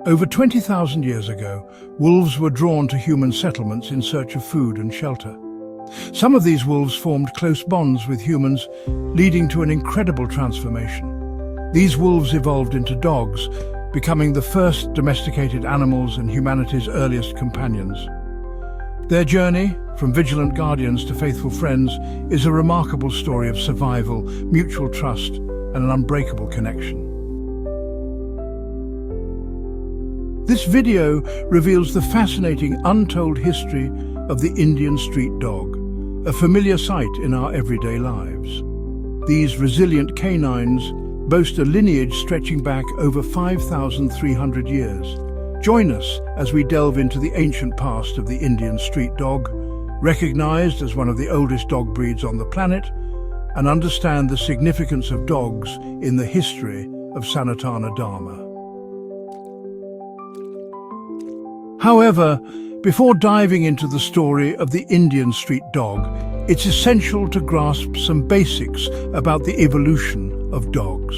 Over 20,000 years ago, wolves were drawn to human settlements in search of food and shelter. Some of these wolves formed close bonds with humans, leading to an incredible transformation. These wolves evolved into dogs, becoming the first domesticated animals and humanity's earliest companions. Their journey, from vigilant guardians to faithful friends, is a remarkable story of survival, mutual trust, and an unbreakable connection. This video reveals the fascinating untold history of the Indian street dog, a familiar sight in our everyday lives. These resilient canines boast a lineage stretching back over 5,300 years. Join us as we delve into the ancient past of the Indian street dog, recognized as one of the oldest dog breeds on the planet, and understand the significance of dogs in the history of Sanatana Dharma. However, before diving into the story of the Indian street dog, it's essential to grasp some basics about the evolution of dogs.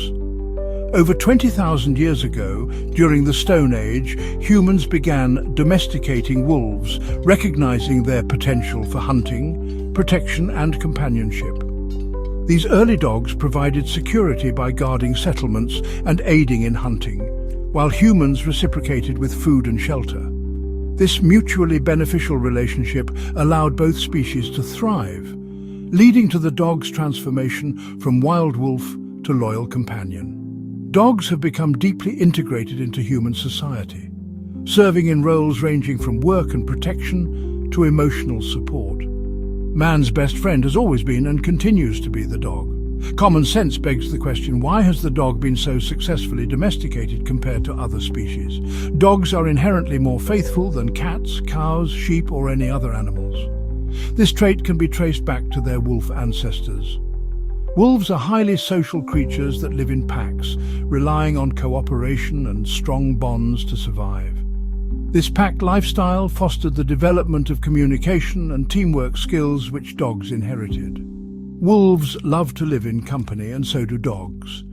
Over 20,000 years ago, during the Stone Age, humans began domesticating wolves, recognizing their potential for hunting, protection, and companionship. These early dogs provided security by guarding settlements and aiding in hunting, while humans reciprocated with food and shelter. This mutually beneficial relationship allowed both species to thrive, leading to the dog's transformation from wild wolf to loyal companion. Dogs have become deeply integrated into human society, serving in roles ranging from work and protection to emotional support. Man's best friend has always been and continues to be the dog. Common sense begs the question, why has the dog been so successfully domesticated compared to other species? Dogs are inherently more faithful than cats, cows, sheep, or any other animals. This trait can be traced back to their wolf ancestors. Wolves are highly social creatures that live in packs, relying on cooperation and strong bonds to survive. This pack lifestyle fostered the development of communication and teamwork skills which dogs inherited. Wolves love to live in company, and so do dogs.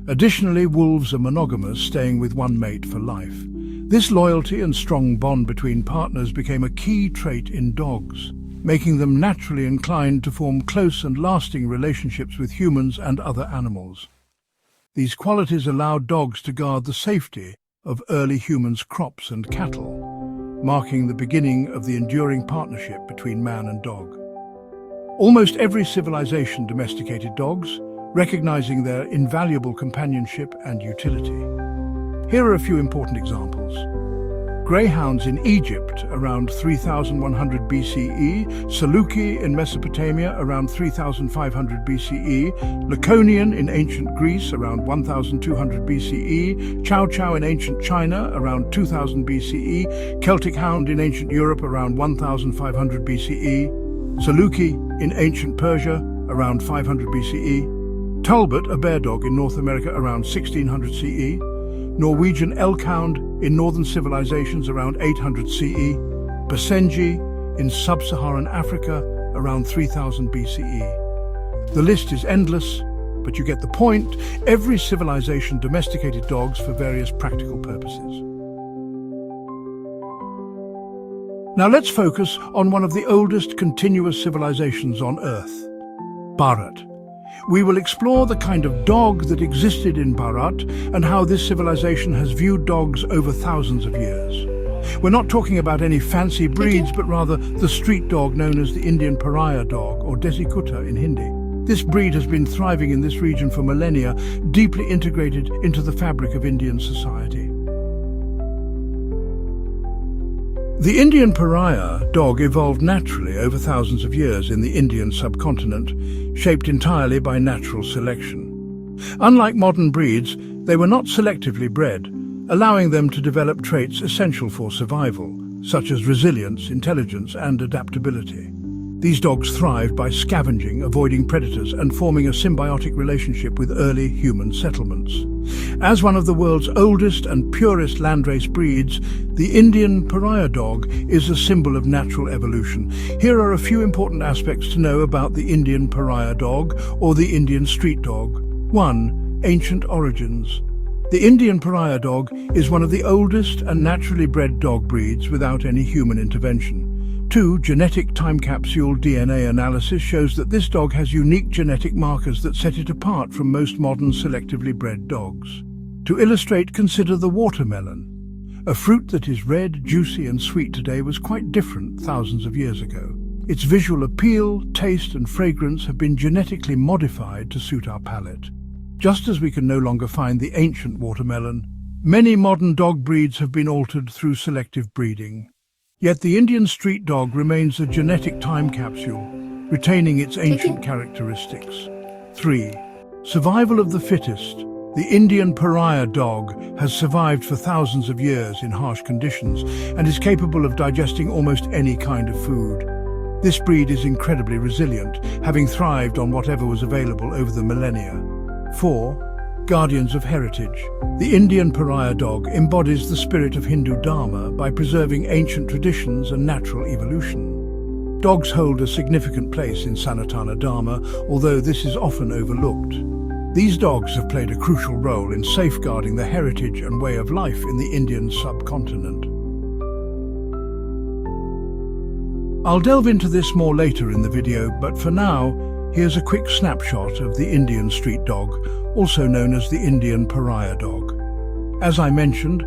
Additionally, wolves are monogamous, staying with one mate for life. This loyalty and strong bond between partners became a key trait in dogs, making them naturally inclined to form close and lasting relationships with humans and other animals. These qualities allowed dogs to guard the safety of early humans' crops and cattle, marking the beginning of the enduring partnership between man and dog. Almost every civilization domesticated dogs, recognizing their invaluable companionship and utility. Here are a few important examples. Greyhounds in Egypt around 3100 BCE, Saluki in Mesopotamia around 3500 BCE, Laconian in ancient Greece around 1200 BCE, Chow Chow in ancient China around 2000 BCE, Celtic Hound in ancient Europe around 1500 BCE, Saluki in ancient Persia around 500 BCE, Talbot, a bear dog in North America around 1600 CE, Norwegian elk hound in northern civilizations around 800 CE, Basenji in sub-Saharan Africa around 3000 BCE. The list is endless, but you get the point. Every civilization domesticated dogs for various practical purposes. Now let's focus on one of the oldest continuous civilizations on Earth, Bharat. We will explore the kind of dog that existed in Bharat and how this civilization has viewed dogs over thousands of years. We're not talking about any fancy breeds, but rather the street dog known as the Indian Pariah dog, or Desi Kutta in Hindi. This breed has been thriving in this region for millennia, deeply integrated into the fabric of Indian society. The Indian Pariah dog evolved naturally over thousands of years in the Indian subcontinent, shaped entirely by natural selection. Unlike modern breeds, they were not selectively bred, allowing them to develop traits essential for survival, such as resilience, intelligence, and adaptability. These dogs thrived by scavenging, avoiding predators, and forming a symbiotic relationship with early human settlements. As one of the world's oldest and purest landrace breeds, the Indian Pariah dog is a symbol of natural evolution. Here are a few important aspects to know about the Indian Pariah dog, or the Indian street dog. 1. Ancient origins. The Indian Pariah dog is one of the oldest and naturally bred dog breeds without any human intervention. 2. Genetic time capsule DNA analysis shows that this dog has unique genetic markers that set it apart from most modern selectively bred dogs. To illustrate, consider the watermelon. A fruit that is red, juicy and sweet today was quite different thousands of years ago. Its visual appeal, taste and fragrance have been genetically modified to suit our palate. Just as we can no longer find the ancient watermelon, many modern dog breeds have been altered through selective breeding. Yet the Indian street dog remains a genetic time capsule, retaining its ancient characteristics. 3. Survival of the fittest. The Indian Pariah dog has survived for thousands of years in harsh conditions and is capable of digesting almost any kind of food. This breed is incredibly resilient, having thrived on whatever was available over the millennia. 4. Guardians of heritage. The Indian Pariah dog embodies the spirit of Hindu Dharma by preserving ancient traditions and natural evolution. Dogs hold a significant place in Sanatana Dharma, although this is often overlooked. These dogs have played a crucial role in safeguarding the heritage and way of life in the Indian subcontinent. I'll delve into this more later in the video, but for now, here's a quick snapshot of the Indian street dog, also known as the Indian Pariah dog. As I mentioned,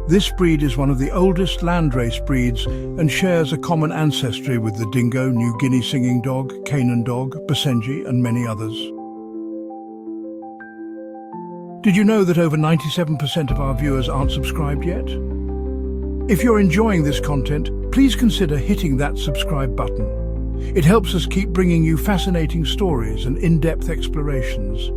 this breed is one of the oldest landrace breeds and shares a common ancestry with the dingo, New Guinea singing dog, Canaan dog, Basenji, and many others. Did you know that over 97% of our viewers aren't subscribed yet? If you're enjoying this content, please consider hitting that subscribe button. It helps us keep bringing you fascinating stories and in-depth explorations.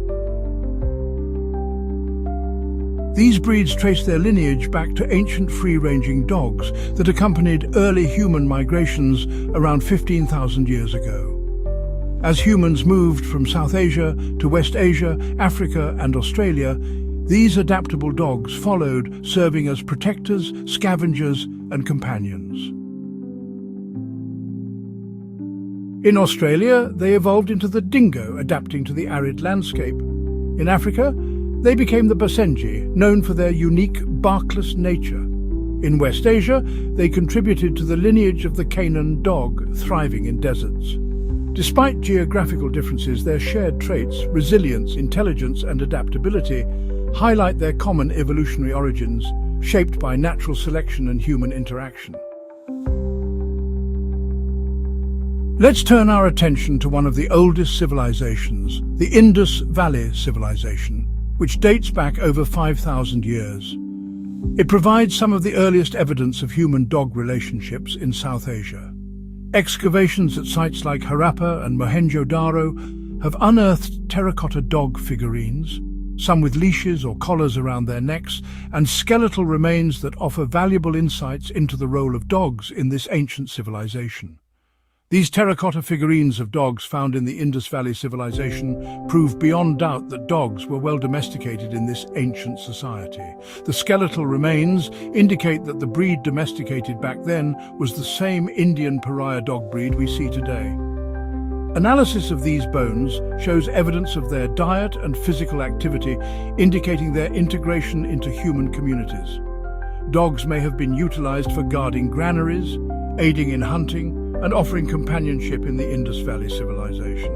These breeds trace their lineage back to ancient free-ranging dogs that accompanied early human migrations around 15,000 years ago. As humans moved from South Asia to West Asia, Africa and Australia, these adaptable dogs followed, serving as protectors, scavengers and companions. In Australia, they evolved into the dingo, adapting to the arid landscape. In Africa, they became the Basenji, known for their unique barkless nature. In West Asia, they contributed to the lineage of the Canaan dog, thriving in deserts. Despite geographical differences, their shared traits, resilience, intelligence and adaptability, highlight their common evolutionary origins, shaped by natural selection and human interaction. Let's turn our attention to one of the oldest civilizations, the Indus Valley civilization, which dates back over 5,000 years. It provides some of the earliest evidence of human-dog relationships in South Asia. Excavations at sites like Harappa and Mohenjo-Daro have unearthed terracotta dog figurines, some with leashes or collars around their necks, and skeletal remains that offer valuable insights into the role of dogs in this ancient civilization. These terracotta figurines of dogs found in the Indus Valley civilization prove beyond doubt that dogs were well domesticated in this ancient society. The skeletal remains indicate that the breed domesticated back then was the same Indian Pariah dog breed we see today. Analysis of these bones shows evidence of their diet and physical activity, indicating their integration into human communities. Dogs may have been utilized for guarding granaries, aiding in hunting, and offering companionship in the Indus Valley civilization.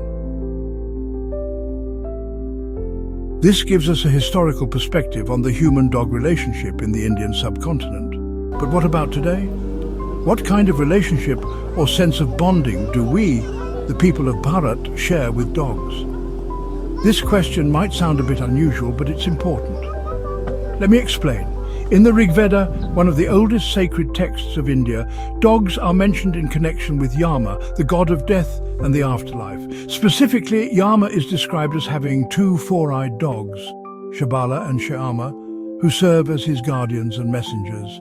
This gives us a historical perspective on the human-dog relationship in the Indian subcontinent. But what about today? What kind of relationship or sense of bonding do we, the people of Bharat, share with dogs? This question might sound a bit unusual, but it's important. Let me explain. In the Rigveda, one of the oldest sacred texts of India, dogs are mentioned in connection with Yama, the god of death and the afterlife. Specifically, Yama is described as having two four-eyed dogs, Shabala and Shyama, who serve as his guardians and messengers.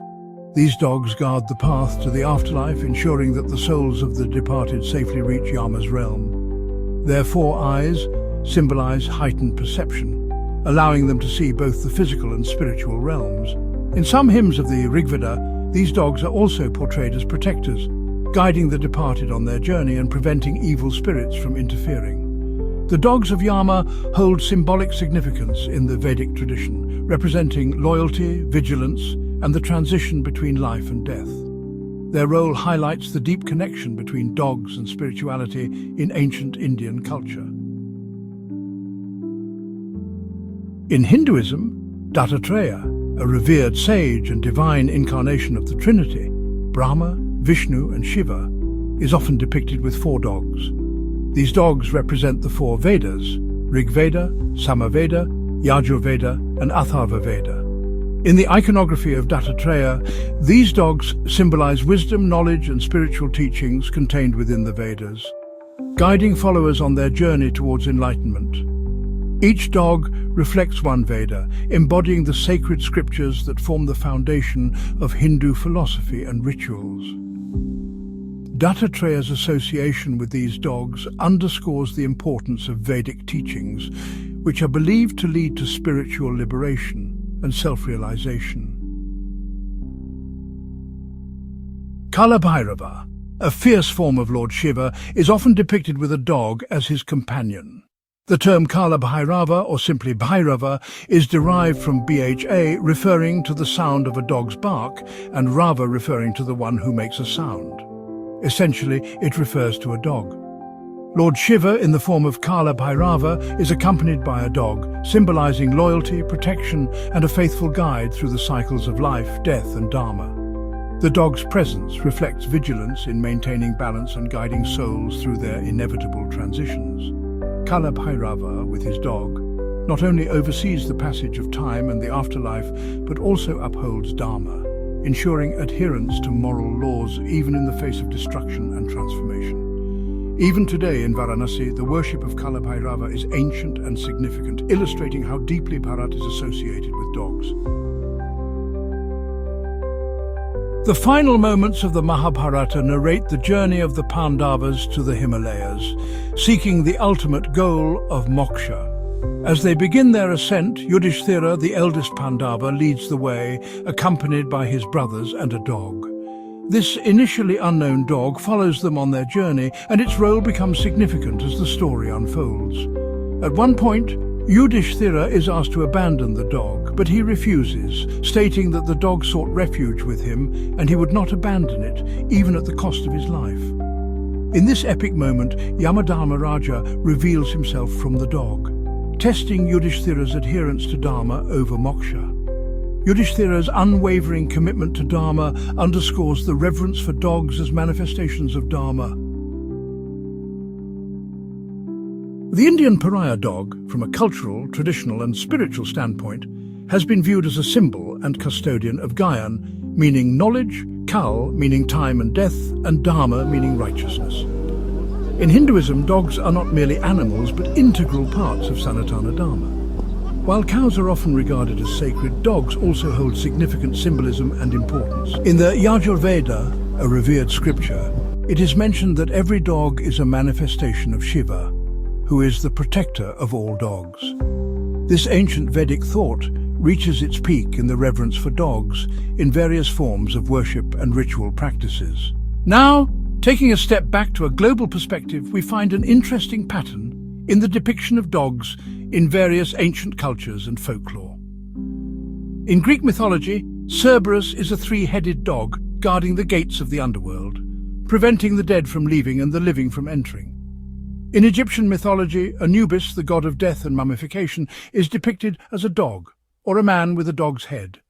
These dogs guard the path to the afterlife, ensuring that the souls of the departed safely reach Yama's realm. Their four eyes symbolize heightened perception, allowing them to see both the physical and spiritual realms. In some hymns of the Rigveda, these dogs are also portrayed as protectors, guiding the departed on their journey and preventing evil spirits from interfering. The dogs of Yama hold symbolic significance in the Vedic tradition, representing loyalty, vigilance, and the transition between life and death. Their role highlights the deep connection between dogs and spirituality in ancient Indian culture. In Hinduism, Dattatreya, a revered sage and divine incarnation of the Trinity, Brahma, Vishnu, and Shiva, is often depicted with 4 dogs. These dogs represent the 4 Vedas: Rigveda, Samaveda, Yajurveda, and Atharvaveda. In the iconography of Dattatreya, these dogs symbolize wisdom, knowledge, and spiritual teachings contained within the Vedas, guiding followers on their journey towards enlightenment. Each dog reflects one Veda, embodying the sacred scriptures that form the foundation of Hindu philosophy and rituals. Dattatreya's association with these dogs underscores the importance of Vedic teachings, which are believed to lead to spiritual liberation and self-realization. Kalabhairava, a fierce form of Lord Shiva, is often depicted with a dog as his companion. The term Kalabhairava, or simply Bhairava, is derived from Bha, referring to the sound of a dog's bark, and Rava referring to the one who makes a sound. Essentially, it refers to a dog. Lord Shiva, in the form of Kalabhairava, is accompanied by a dog, symbolizing loyalty, protection, and a faithful guide through the cycles of life, death, and dharma. The dog's presence reflects vigilance in maintaining balance and guiding souls through their inevitable transitions. Kalabhairava, with his dog, not only oversees the passage of time and the afterlife, but also upholds dharma, ensuring adherence to moral laws even in the face of destruction and transformation. Even today in Varanasi, the worship of Kalabhairava is ancient and significant, illustrating how deeply Bharat is associated with dogs. The final moments of the Mahabharata narrate the journey of the Pandavas to the Himalayas, seeking the ultimate goal of moksha. As they begin their ascent, Yudhishthira, the eldest Pandava, leads the way, accompanied by his brothers and a dog. This initially unknown dog follows them on their journey, and its role becomes significant as the story unfolds. At one point, Yudhishthira is asked to abandon the dog, but he refuses, stating that the dog sought refuge with him and he would not abandon it, even at the cost of his life. In this epic moment, Yamadharmaraja reveals himself from the dog, testing Yudhishthira's adherence to Dharma over moksha. Yudhishthira's unwavering commitment to Dharma underscores the reverence for dogs as manifestations of Dharma. The Indian Pariah dog, from a cultural, traditional and spiritual standpoint, has been viewed as a symbol and custodian of Gyan, meaning knowledge, Kal, meaning time and death, and Dharma, meaning righteousness. In Hinduism, dogs are not merely animals, but integral parts of Sanatana Dharma. While cows are often regarded as sacred, dogs also hold significant symbolism and importance. In the Yajurveda, a revered scripture, it is mentioned that every dog is a manifestation of Shiva, who is the protector of all dogs. This ancient Vedic thought reaches its peak in the reverence for dogs in various forms of worship and ritual practices. Now, taking a step back to a global perspective, we find an interesting pattern in the depiction of dogs in various ancient cultures and folklore. In Greek mythology, Cerberus is a 3-headed dog guarding the gates of the underworld, preventing the dead from leaving and the living from entering. In Egyptian mythology, Anubis, the god of death and mummification, is depicted as a dog, or a man with a dog's head,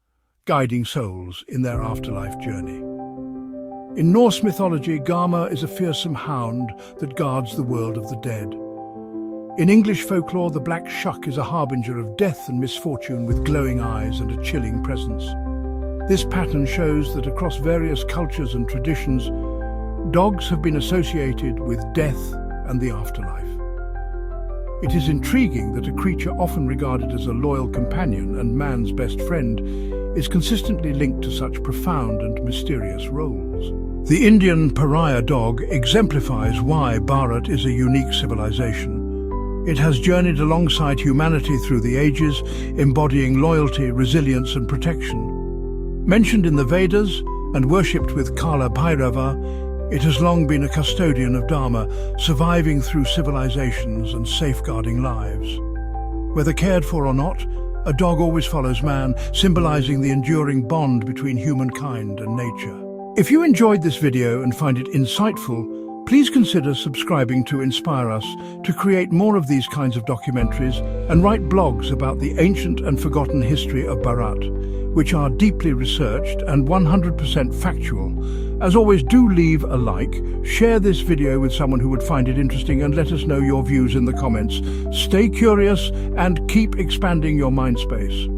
guiding souls in their afterlife journey. In Norse mythology, Gama is a fearsome hound that guards the world of the dead. In English folklore, the black shuck is a harbinger of death and misfortune with glowing eyes and a chilling presence. This pattern shows that across various cultures and traditions, dogs have been associated with death and the afterlife. It is intriguing that a creature often regarded as a loyal companion and man's best friend is consistently linked to such profound and mysterious roles. The Indian Pariah dog exemplifies why Bharat is a unique civilization. It has journeyed alongside humanity through the ages, embodying loyalty, resilience and protection. Mentioned in the Vedas and worshipped with Kala Bhairava, It has long been a custodian of Dharma, surviving through civilizations and safeguarding lives. Whether cared for or not, a dog always follows man, symbolizing the enduring bond between humankind and nature. If you enjoyed this video and find it insightful, please consider subscribing to inspire us to create more of these kinds of documentaries and write blogs about the ancient and forgotten history of Bharat, which are deeply researched and 100% factual. As always, do leave a like, share this video with someone who would find it interesting, and let us know your views in the comments. Stay curious and keep expanding your mind space.